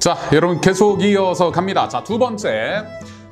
자, 여러분 계속 이어서 갑니다. 자, 두 번째.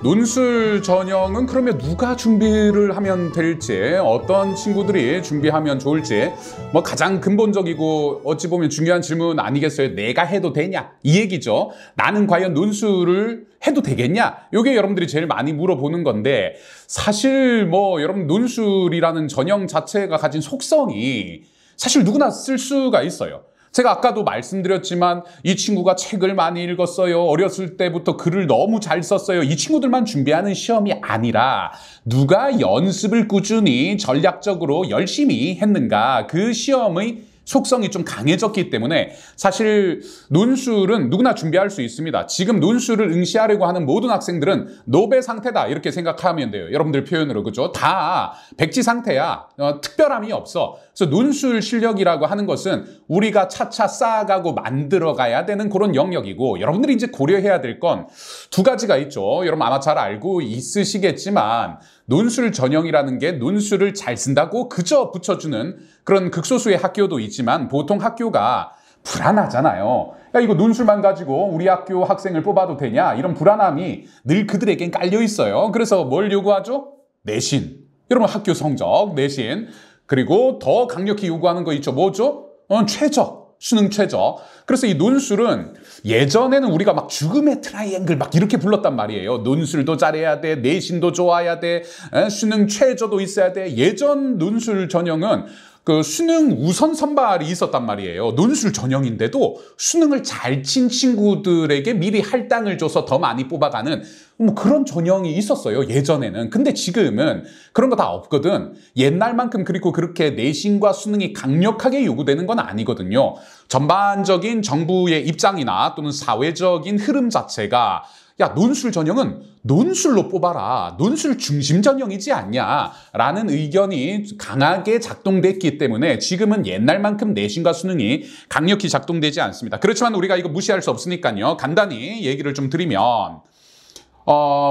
논술 전형은 그러면 누가 준비를 하면 될지, 어떤 친구들이 준비하면 좋을지, 뭐 가장 근본적이고 어찌 보면 중요한 질문 아니겠어요? 내가 해도 되냐? 이 얘기죠. 나는 과연 논술을 해도 되겠냐? 이게 여러분들이 제일 많이 물어보는 건데, 사실 뭐 여러분 논술이라는 전형 자체가 가진 속성이 사실 누구나 쓸 수가 있어요. 제가 아까도 말씀드렸지만 이 친구가 책을 많이 읽었어요. 어렸을 때부터 글을 너무 잘 썼어요. 이 친구들만 준비하는 시험이 아니라 누가 연습을 꾸준히 전략적으로 열심히 했는가, 그 시험의 속성이 좀 강해졌기 때문에 사실 논술은 누구나 준비할 수 있습니다. 지금 논술을 응시하려고 하는 모든 학생들은 노베 상태다 이렇게 생각하면 돼요. 여러분들 표현으로, 그죠? 다 백지 상태야. 특별함이 없어. 그래서 논술 실력이라고 하는 것은 우리가 차차 쌓아가고 만들어가야 되는 그런 영역이고, 여러분들이 이제 고려해야 될 건 두 가지가 있죠. 여러분 아마 잘 알고 있으시겠지만, 논술 전형이라는 게 논술을 잘 쓴다고 그저 붙여주는 그런 극소수의 학교도 있지만, 보통 학교가 불안하잖아요. 야, 이거 논술만 가지고 우리 학교 학생을 뽑아도 되냐? 이런 불안함이 늘 그들에겐 깔려 있어요. 그래서 뭘 요구하죠? 내신. 여러분 학교 성적, 내신. 그리고 더 강력히 요구하는 거 있죠. 뭐죠? 최저. 수능 최저. 그래서 이 논술은 예전에는 우리가 막 죽음의 트라이앵글 막 이렇게 불렀단 말이에요. 논술도 잘해야 돼, 내신도 좋아야 돼, 수능 최저도 있어야 돼. 예전 논술 전형은 그 수능 우선 선발이 있었단 말이에요. 논술 전형인데도 수능을 잘 친 친구들에게 미리 할당을 줘서 더 많이 뽑아가는 뭐 그런 전형이 있었어요, 예전에는. 근데 지금은 그런 거 다 없거든. 옛날만큼 그리고 그렇게 내신과 수능이 강력하게 요구되는 건 아니거든요. 전반적인 정부의 입장이나 또는 사회적인 흐름 자체가, 야, 논술 전형은 논술로 뽑아라. 논술 중심 전형이지 않냐? 라는 의견이 강하게 작동됐기 때문에 지금은 옛날만큼 내신과 수능이 강력히 작동되지 않습니다. 그렇지만 우리가 이거 무시할 수 없으니까요. 간단히 얘기를 좀 드리면,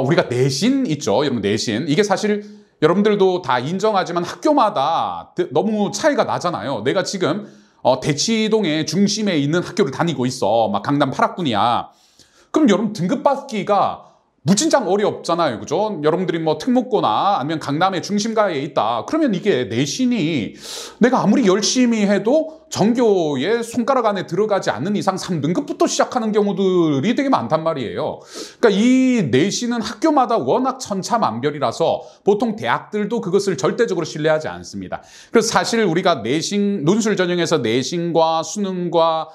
우리가 내신 있죠. 여러분 내신. 이게 사실 여러분들도 다 인정하지만 학교마다 너무 차이가 나잖아요. 내가 지금 대치동의 중심에 있는 학교를 다니고 있어. 막 강남 8학군이야. 그럼 여러분 등급받기가 무진장 어렵잖아요. 그죠? 여러분들이 뭐 특목고나 아니면 강남의 중심가에 있다. 그러면 이게 내신이 내가 아무리 열심히 해도 전교의 손가락 안에 들어가지 않는 이상 3등급부터 시작하는 경우들이 되게 많단 말이에요. 그러니까 이 내신은 학교마다 워낙 천차만별이라서 보통 대학들도 그것을 절대적으로 신뢰하지 않습니다. 그래서 사실 우리가 논술 전형에서 내신과 수능과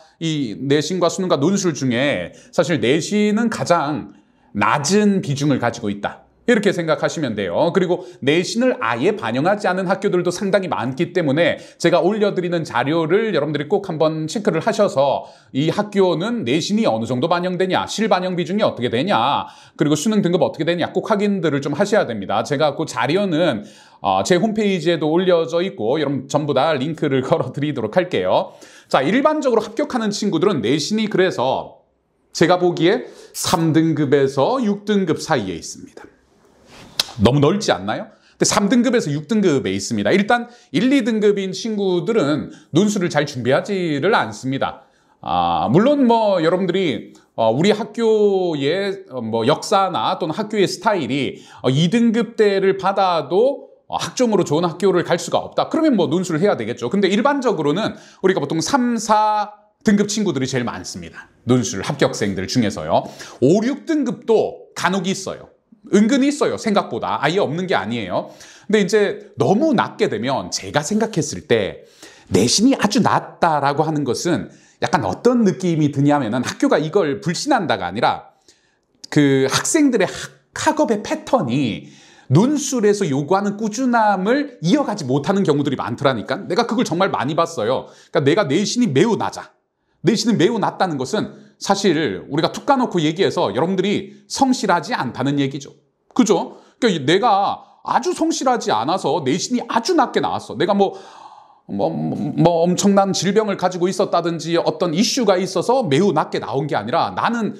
논술 중에 사실 내신은 가장 낮은 비중을 가지고 있다. 이렇게 생각하시면 돼요. 그리고 내신을 아예 반영하지 않은 학교들도 상당히 많기 때문에 제가 올려드리는 자료를 여러분들이 꼭 한번 체크를 하셔서 이 학교는 내신이 어느 정도 반영되냐, 실반영 비중이 어떻게 되냐, 그리고 수능 등급 어떻게 되냐 꼭 확인들을 좀 하셔야 됩니다. 제가 그 자료는 제 홈페이지에도 올려져 있고 여러분 전부 다 링크를 걸어드리도록 할게요. 자, 일반적으로 합격하는 친구들은 내신이 그래서 제가 보기에 3등급에서 6등급 사이에 있습니다. 너무 넓지 않나요? 근데 3등급에서 6등급에 있습니다. 일단 1, 2등급인 친구들은 논술을 잘 준비하지를 않습니다. 물론 뭐 여러분들이 우리 학교의 뭐 역사나 또는 학교의 스타일이 2등급대를 받아도 학종으로 좋은 학교를 갈 수가 없다. 그러면 뭐 논술을 해야 되겠죠. 근데 일반적으로는 우리가 보통 3, 4등급 친구들이 제일 많습니다. 논술 합격생들 중에서요. 5, 6등급도 간혹 있어요. 은근히 있어요. 생각보다. 아예 없는 게 아니에요. 근데 이제 너무 낮게 되면 제가 생각했을 때 내신이 아주 낮다라고 하는 것은 약간 어떤 느낌이 드냐면은 학교가 이걸 불신한다가 아니라 그 학생들의 학업의 패턴이 논술에서 요구하는 꾸준함을 이어가지 못하는 경우들이 많더라니까. 내가 그걸 정말 많이 봤어요. 그러니까 내가 내신이 매우 낮아. 내신이 매우 낮다는 것은 사실 우리가 툭 까놓고 얘기해서 여러분들이 성실하지 않다는 얘기죠. 그죠? 그러니까 내가 아주 성실하지 않아서 내신이 아주 낮게 나왔어. 내가 뭐 엄청난 질병을 가지고 있었다든지 어떤 이슈가 있어서 매우 낮게 나온 게 아니라 나는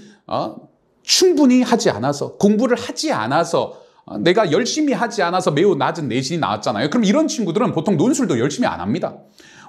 충분히 하지 않아서, 공부를 하지 않아서, 내가 열심히 하지 않아서 매우 낮은 내신이 나왔잖아요. 그럼 이런 친구들은 보통 논술도 열심히 안 합니다.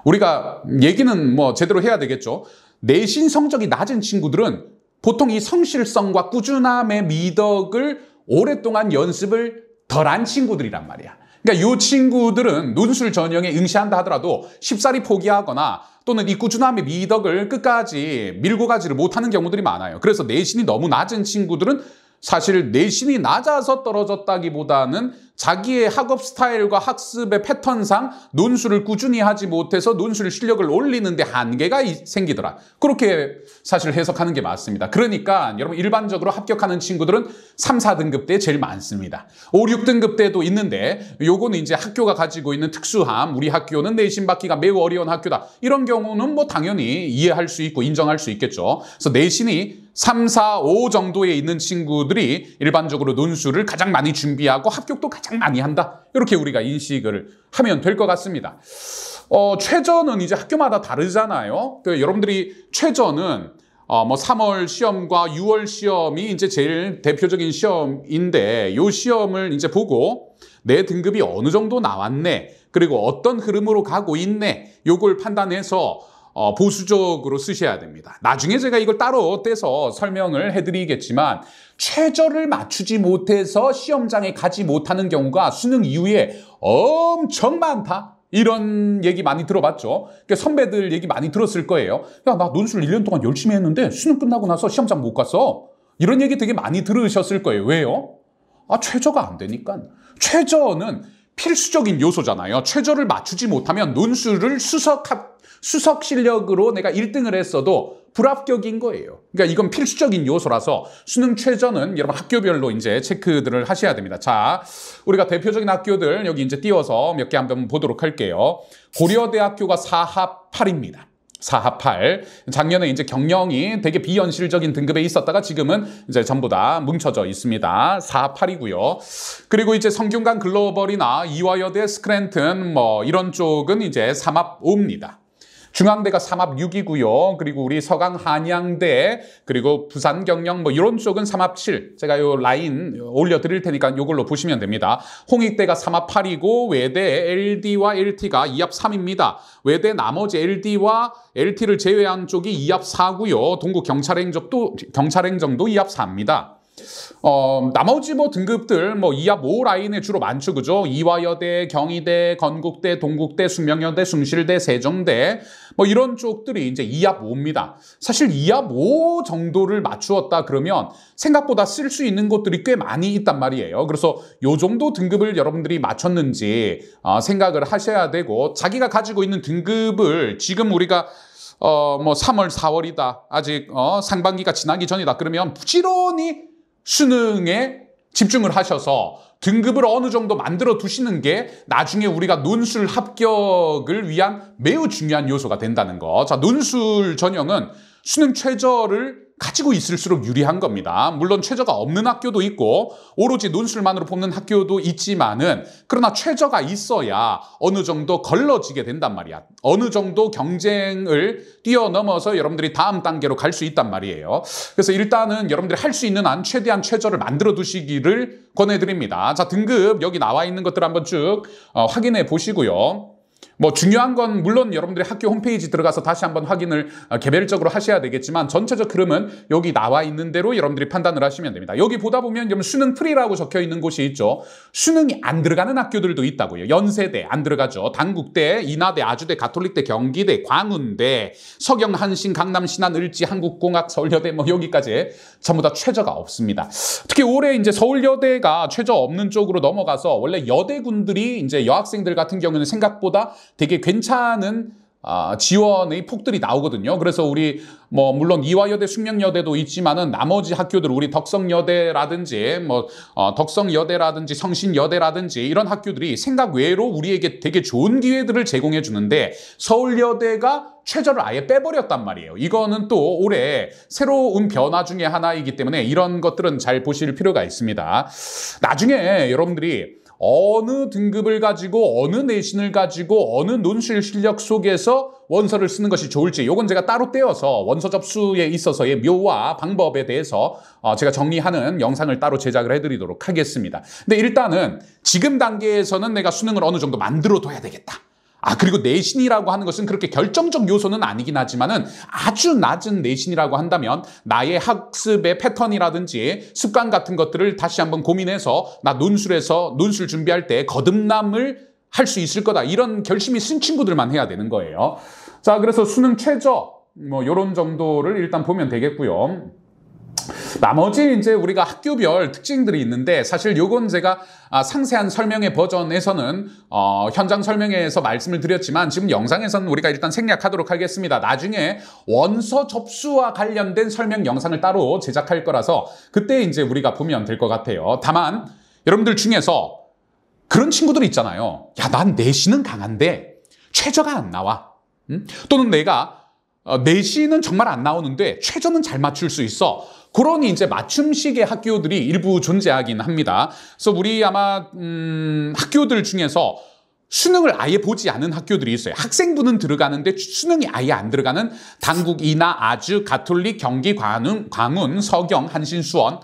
우리가 얘기는 뭐 제대로 해야 되겠죠. 내신 성적이 낮은 친구들은 보통 이 성실성과 꾸준함의 미덕을 오랫동안 연습을 덜한 친구들이란 말이야. 그러니까 이 친구들은 논술 전형에 응시한다 하더라도 쉽사리 포기하거나 또는 이 꾸준함의 미덕을 끝까지 밀고 가지를 못하는 경우들이 많아요. 그래서 내신이 너무 낮은 친구들은 사실 내신이 낮아서 떨어졌다기보다는 자기의 학업 스타일과 학습의 패턴상 논술을 꾸준히 하지 못해서 논술 실력을 올리는 데 한계가 생기더라. 그렇게 사실 해석하는 게 맞습니다. 그러니까 여러분 일반적으로 합격하는 친구들은 3, 4등급 때 제일 많습니다. 5, 6등급 때도 있는데 요거는 이제 학교가 가지고 있는 특수함, 우리 학교는 내신 받기가 매우 어려운 학교다. 이런 경우는 뭐 당연히 이해할 수 있고 인정할 수 있겠죠. 그래서 내신이 3, 4, 5 정도에 있는 친구들이 일반적으로 논술을 가장 많이 준비하고 합격도 가장 많이 한다. 이렇게 우리가 인식을 하면 될 것 같습니다. 최저는 이제 학교마다 다르잖아요. 여러분들이 최저는 뭐 3월 시험과 6월 시험이 이제 제일 대표적인 시험인데 이 시험을 이제 보고 내 등급이 어느 정도 나왔네. 그리고 어떤 흐름으로 가고 있네. 요걸 판단해서 보수적으로 쓰셔야 됩니다. 나중에 제가 이걸 따로 떼서 설명을 해드리겠지만 최저를 맞추지 못해서 시험장에 가지 못하는 경우가 수능 이후에 엄청 많다. 이런 얘기 많이 들어봤죠. 그러니까 선배들 얘기 많이 들었을 거예요. 야, 나 논술 1년 동안 열심히 했는데 수능 끝나고 나서 시험장 못 갔어. 이런 얘기 되게 많이 들으셨을 거예요. 왜요? 최저가 안 되니까. 최저는 필수적인 요소잖아요. 최저를 맞추지 못하면 논술을 수석 실력으로 내가 1등을 했어도 불합격인 거예요. 그러니까 이건 필수적인 요소라서 수능 최저는 여러분 학교별로 이제 체크들을 하셔야 됩니다. 자, 우리가 대표적인 학교들 여기 이제 띄워서 몇 개 한번 보도록 할게요. 고려대학교가 4합 8입니다. 4합 8. 작년에 이제 경영이 되게 비현실적인 등급에 있었다가 지금은 이제 전부 다 뭉쳐져 있습니다. 4합 8이고요. 그리고 이제 성균관 글로벌이나 이화여대 스크랜튼 뭐 이런 쪽은 이제 3합 5입니다. 중앙대가 3합 6이고요. 그리고 우리 서강 한양대 그리고 부산 경영 뭐 이런 쪽은 3합 7. 제가 요 라인 올려드릴 테니까 요걸로 보시면 됩니다. 홍익대가 3합 8이고 외대 LD와 LT가 2합 3입니다. 외대 나머지 LD와 LT를 제외한 쪽이 2합 4고요. 동구 경찰행정도 2합 4입니다. 나머지 뭐 등급들 뭐 2합 5 라인에 주로 많죠. 그죠? 이화여대, 경희대, 건국대, 동국대, 숙명여대, 숭실대, 세종대 뭐 이런 쪽들이 이제 2합 5입니다. 사실 2합 5 정도를 맞추었다 그러면 생각보다 쓸 수 있는 것들이 꽤 많이 있단 말이에요. 그래서 요 정도 등급을 여러분들이 맞췄는지 생각을 하셔야 되고 자기가 가지고 있는 등급을 지금 우리가 뭐 3월, 4월이다. 아직 상반기가 지나기 전이다. 그러면 부지런히 수능에 집중을 하셔서 등급을 어느 정도 만들어 두시는 게 나중에 우리가 논술 합격을 위한 매우 중요한 요소가 된다는 거. 자, 논술 전형은 수능 최저를 가지고 있을수록 유리한 겁니다. 물론 최저가 없는 학교도 있고 오로지 논술만으로 뽑는 학교도 있지만은 그러나 최저가 있어야 어느 정도 걸러지게 된단 말이야. 어느 정도 경쟁을 뛰어넘어서 여러분들이 다음 단계로 갈 수 있단 말이에요. 그래서 일단은 여러분들이 할 수 있는 한 최대한 최저를 만들어 두시기를 권해드립니다. 자, 등급 여기 나와 있는 것들 한번 쭉 확인해 보시고요. 뭐 중요한 건 물론 여러분들이 학교 홈페이지 들어가서 다시 한번 확인을 개별적으로 하셔야 되겠지만 전체적 흐름은 여기 나와 있는 대로 여러분들이 판단을 하시면 됩니다. 여기 보다 보면 여러분 수능 프리라고 적혀 있는 곳이 있죠. 수능이 안 들어가는 학교들도 있다고요. 연세대 안 들어가죠. 단국대, 인하대, 아주대, 가톨릭대, 경기대, 광운대, 서경, 한신, 강남, 신안, 을지, 한국공학, 서울여대 뭐 여기까지 전부 다 최저가 없습니다. 특히 올해 이제 서울여대가 최저 없는 쪽으로 넘어가서 원래 여대군들이 이제 여학생들 같은 경우는 생각보다 되게 괜찮은 지원의 폭들이 나오거든요. 그래서 우리 뭐 물론 이화여대, 숙명여대도 있지만은 나머지 학교들 우리 덕성여대라든지 뭐 덕성여대라든지 성신여대라든지 이런 학교들이 생각 외로 우리에게 되게 좋은 기회들을 제공해 주는데 서울여대가 최저를 아예 빼버렸단 말이에요. 이거는 또 올해 새로운 변화 중에 하나이기 때문에 이런 것들은 잘 보실 필요가 있습니다. 나중에 여러분들이 어느 등급을 가지고 어느 내신을 가지고 어느 논술 실력 속에서 원서를 쓰는 것이 좋을지 이건 제가 따로 떼어서 원서 접수에 있어서의 묘와 방법에 대해서 제가 정리하는 영상을 따로 제작을 해드리도록 하겠습니다. 근데 일단은 지금 단계에서는 내가 수능을 어느 정도 만들어 둬야 되겠다. 그리고 내신이라고 하는 것은 그렇게 결정적 요소는 아니긴 하지만은 아주 낮은 내신이라고 한다면 나의 학습의 패턴이라든지 습관 같은 것들을 다시 한번 고민해서 나 논술 준비할 때 거듭남을 할 수 있을 거다. 이런 결심이 쓴 친구들만 해야 되는 거예요. 자, 그래서 수능 최저 요런 정도를 일단 보면 되겠고요. 나머지 이제 우리가 학교별 특징들이 있는데 사실 요건 제가 상세한 설명의 버전에서는 현장 설명회에서 말씀을 드렸지만 지금 영상에서는 우리가 일단 생략하도록 하겠습니다. 나중에 원서 접수와 관련된 설명 영상을 따로 제작할 거라서 그때 이제 우리가 보면 될 것 같아요. 다만 여러분들 중에서 그런 친구들 있잖아요. 야, 난 내신은 강한데 최저가 안 나와. 또는 내가 내신은 정말 안 나오는데 최저는 잘 맞출 수 있어. 그런 이제 맞춤식의 학교들이 일부 존재하긴 합니다. 그래서 우리 아마 학교들 중에서 수능을 아예 보지 않은 학교들이 있어요. 학생부는 들어가는데 수능이 아예 안 들어가는 당국, 이나, 아주, 가톨릭, 경기, 광운, 서경, 한신, 수원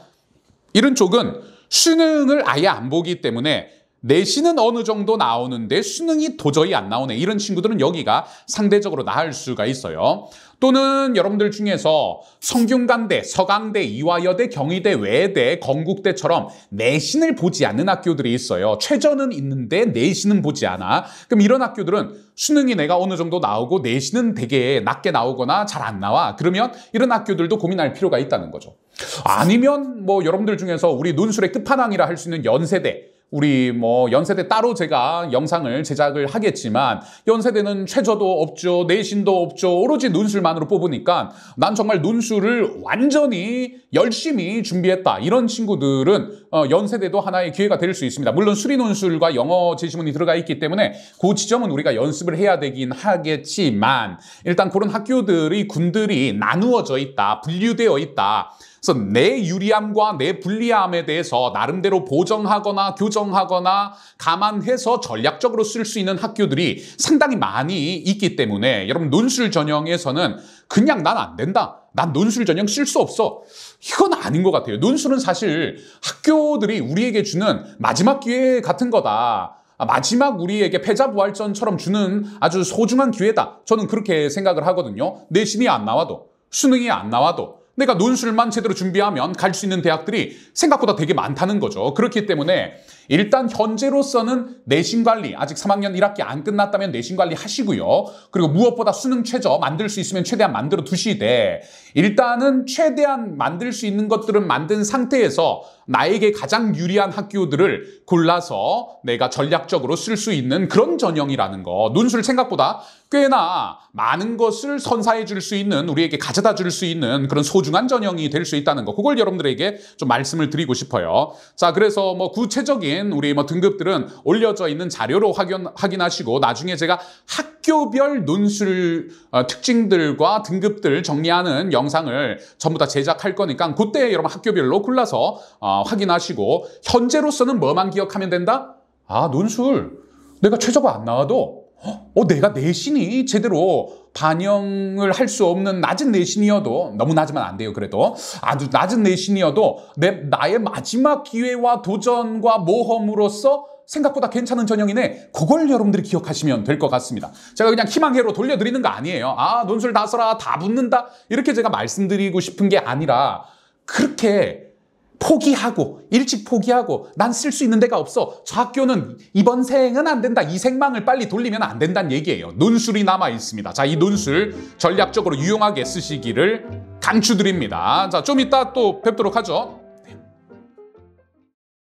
이런 쪽은 수능을 아예 안 보기 때문에 내신은 어느 정도 나오는데 수능이 도저히 안 나오네. 이런 친구들은 여기가 상대적으로 나을 수가 있어요. 또는 여러분들 중에서 성균관대, 서강대, 이화여대, 경희대, 외대, 건국대처럼 내신을 보지 않는 학교들이 있어요. 최저는 있는데 내신은 보지 않아. 그럼 이런 학교들은 수능이 내가 어느 정도 나오고 내신은 되게 낮게 나오거나 잘 안 나와. 그러면 이런 학교들도 고민할 필요가 있다는 거죠. 아니면 여러분들 중에서 우리 논술의 끝판왕이라 할 수 있는 연세대, 우리 연세대 따로 제가 영상을 제작을 하겠지만 연세대는 최저도 없죠. 내신도 없죠. 오로지 논술만으로 뽑으니까 난 정말 논술을 완전히 열심히 준비했다. 이런 친구들은 연세대도 하나의 기회가 될 수 있습니다. 물론 수리 논술과 영어 제시문이 들어가 있기 때문에 그 지점은 우리가 연습을 해야 되긴 하겠지만 일단 그런 학교들의 군들이 나누어져 있다. 분류되어 있다. 그래서 내 유리함과 내 불리함에 대해서 나름대로 보정하거나 교정하거나 감안해서 전략적으로 쓸 수 있는 학교들이 상당히 많이 있기 때문에 여러분 논술 전형에서는 그냥 난 안 된다. 난 논술 전형 쓸 수 없어. 이건 아닌 것 같아요. 논술은 사실 학교들이 우리에게 주는 마지막 기회 같은 거다. 마지막 우리에게 패자부활전처럼 주는 아주 소중한 기회다. 저는 그렇게 생각을 하거든요. 내신이 안 나와도 수능이 안 나와도 내가 논술만 제대로 준비하면 갈 수 있는 대학들이 생각보다 되게 많다는 거죠. 그렇기 때문에 일단 현재로서는 내신 관리, 아직 3학년 1학기 안 끝났다면 내신 관리 하시고요. 그리고 무엇보다 수능 최저 만들 수 있으면 최대한 만들어 두시되 일단은 최대한 만들 수 있는 것들은 만든 상태에서 나에게 가장 유리한 학교들을 골라서 내가 전략적으로 쓸 수 있는 그런 전형이라는 거. 논술 생각보다 꽤나 많은 것을 선사해 줄 수 있는, 우리에게 가져다 줄 수 있는 그런 소중한 전형이 될 수 있다는 거. 그걸 여러분들에게 좀 말씀을 드리고 싶어요. 자, 그래서 구체적인 우리 등급들은 올려져 있는 자료로 확인하시고 나중에 제가 학교별 논술 특징들과 등급들 정리하는 영상을 전부 다 제작할 거니까 그때 여러분 학교별로 골라서 확인하시고 현재로서는 뭐만 기억하면 된다? 논술 내가 최저가 안 나와도 내가 내신이 제대로 반영을 할 수 없는 낮은 내신이어도 너무 낮으면 안 돼요. 그래도 아주 낮은 내신이어도 나의 마지막 기회와 도전과 모험으로서 생각보다 괜찮은 전형이네. 그걸 여러분들이 기억하시면 될 것 같습니다. 제가 그냥 희망회로 돌려드리는 거 아니에요. 논술 다 써라, 다 붙는다 이렇게 제가 말씀드리고 싶은 게 아니라 그렇게 포기하고 일찍 포기하고 난 쓸 수 있는 데가 없어. 저 학교는 이번 생은 안 된다. 이 생망을 빨리 돌리면 안 된다는 얘기예요. 논술이 남아 있습니다. 자, 이 논술 전략적으로 유용하게 쓰시기를 강추드립니다. 자, 좀 이따 또 뵙도록 하죠.